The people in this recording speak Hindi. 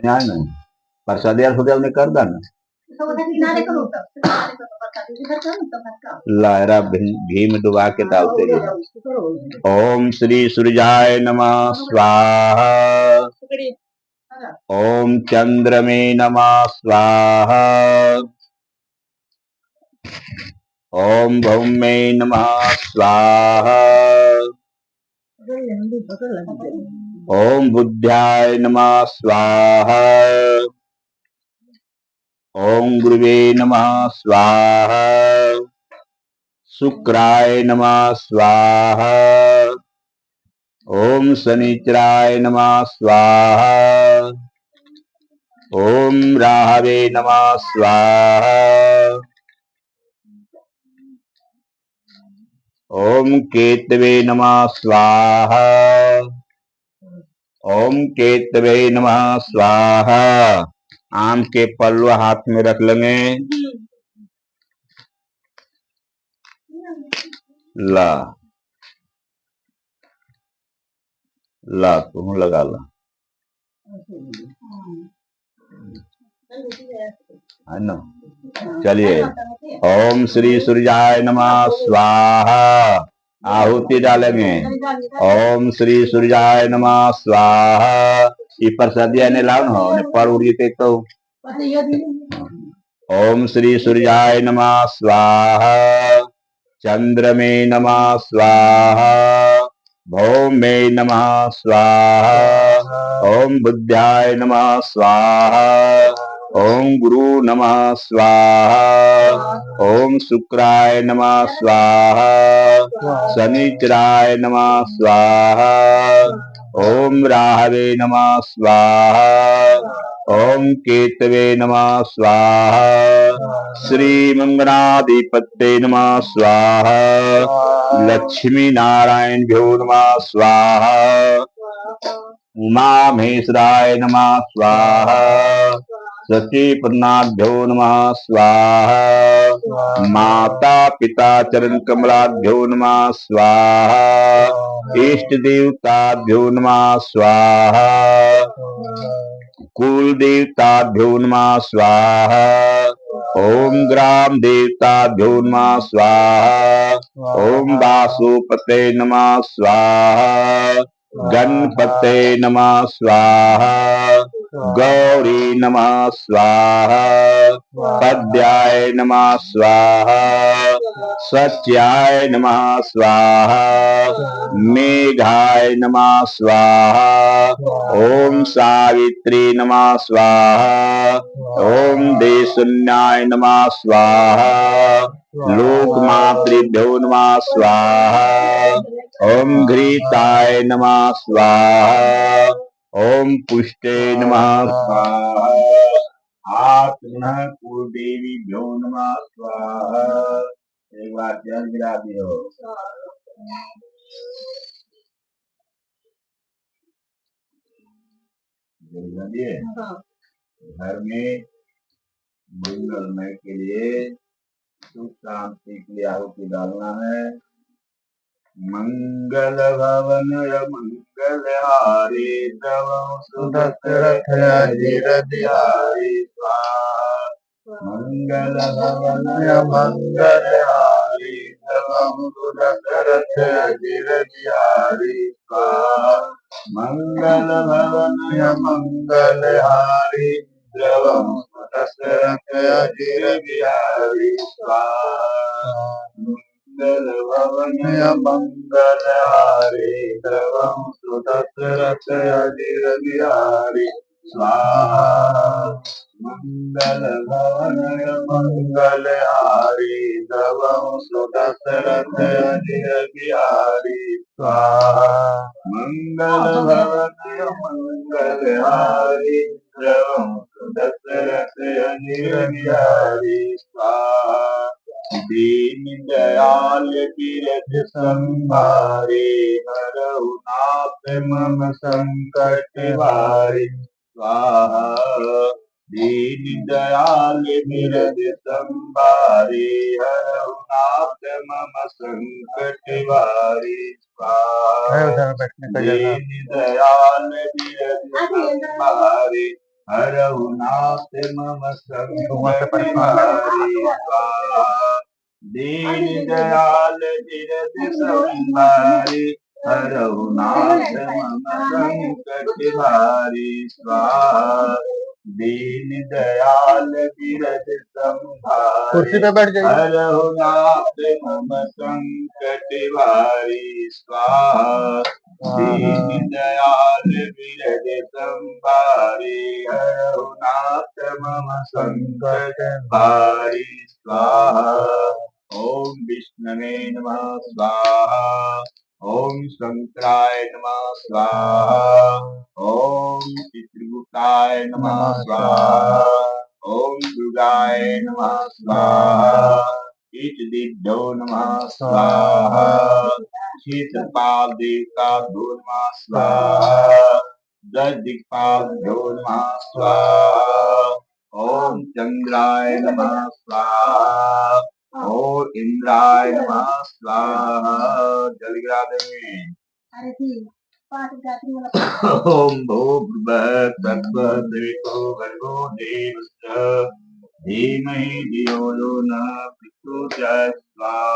न्याय नाही प्रसाद यार होते आपने कर दाना लायरा घी में डुबा के डालते हैं। ओम श्री सूर्याय नमः स्वाहा। ओम चंद्र में नमः स्वाहा। ओम भौमे नमः स्वाहा। ओम बुद्धाय नमः स्वाहा। ओम गुरुवे नमः स्वाहा। शुक्राय नमः स्वाहा। ओम शनिचराय नमः स्वाहा। ओम राहवे नमः स्वाहा। ओम केतवे नमः स्वाहा। ओम केतवे नमः स्वाहा। आम के पल्लू हाथ में रख लेंगे। ला ला तुम लगा ला है ना। चलिए ओम श्री सूर्याय नमः स्वाहा। आहुति डालेंगे। ओम श्री सूर्याय नमः स्वाहा। इपर सदिया ने लाओ ने पर उड़ी तो ओम श्री सूर्याय नमः स्वाहा। चंद्र में नमः स्वाहा। भौमे नमः स्वाहा। ओम बुद्धाय नमः स्वाहा। ओम गुरु नमः स्वाहा। ओम शुक्राय नमः स्वाहा। शनिचराय नमः स्वाहा। ओम राहवे नमः स्वाहा। ओम केतवे नमः स्वाहा। श्री मंगनाधिपते नमः स्वाहा। लक्ष्मी नारायण भ्यो नमः स्वाहा। उमा महेश्वराय नमः स्वाहा। सची प्रणाभ्यो नमः स्वाहा। माता पिता चरण कमलाभ्यो नमः स्वाहा। इष्ट देवताभ्यो नमः स्वाहा। कुल देवताभ्यो नमः स्वाहा। ओम ग्राम देवताभ्यो नमः स्वाहा। ओम वासुपते नमः स्वाहा। गणपते नमः स्वाहा। गौरी नमः स्वाहा। पद्याय नमः स्वाहा। सत्याय नमः स्वाहा। मेघाय नमः स्वाहा। ओम सावित्री नमः स्वाहा। ओम देशन्याय नमः स्वाहा। लोकमातृभ्यो नमः स्वाहा। ओम घृताय नमः स्वाहा। ओम पुष्टे नमः स्वाहा। आत्मन कुलदेवी भ्यो नमः स्वाहा। एक बार जल गिरा दियो। घर में मंगलमय के लिए सुख शांति के लिए आहुति डालना है। मंगल भवन मंगल हारी तव सुदशरथ अजिर बिहारी स्वाहा। मंगल भवन मंगल हारी तव सुदशरथ अजिर बिहारी स्वाहा। मंगल भवन मंगल हारी तव सुदशरथ अजिर बिहारी स्वाहा। मंगल भवन मंगल हारी तव सुदशरथ अजिर बिहारी स्वाहा। मंगल भवन मंगल हारी तव सुदशरथ अजिर बिहारी स्वाहा। मंगल भवन मंगल हारी तव सुदशरथ अजिर बिहारी स्वाहा। दीन दयाल गिरध संभारे हरहु नाथ मम संकट हारे स्वाहा। दीन दयाल गिरध संभारे हरहु नाथ मम संकट हारे स्वाहा। दीन दयाल गिरध संभारे हरहु नाथ मम संकट हारी स्वाहा दीन दयाल धीरज संहारी हरहु नाथ मम संकट हारी स्वाहा दीन दयाल धीरज संहारी कुर्सी पे बैठ जाइए। हरहु नाथ मम संकट हारी स्वाहा दीन दयाल विरज संभारी हरहु नाथ मम संकट हारी स्वाहा ओम विष्णवे नमः स्वाहा ओम शंकराय नमः स्वाहा ओम चित्रगुप्ताय नमः स्वाहा ओम दुर्गाय नमः स्वाहा ईशदिभ्यो नमः स्वाहा शीतपाल देवताभ्यो नमः स्वाहा दश दिक्पालभ्यो नमः स्वाहा ओम चंद्राय नमः स्वाहा ओम इंद्राय नमः स्वाहा जल गिरा देंगे ओम भूर्भुवः तत्सवितुर्वरेण्यो भर्गो देवस्य धीमहि धियो यो नः प्रचोदयात् स्वाहा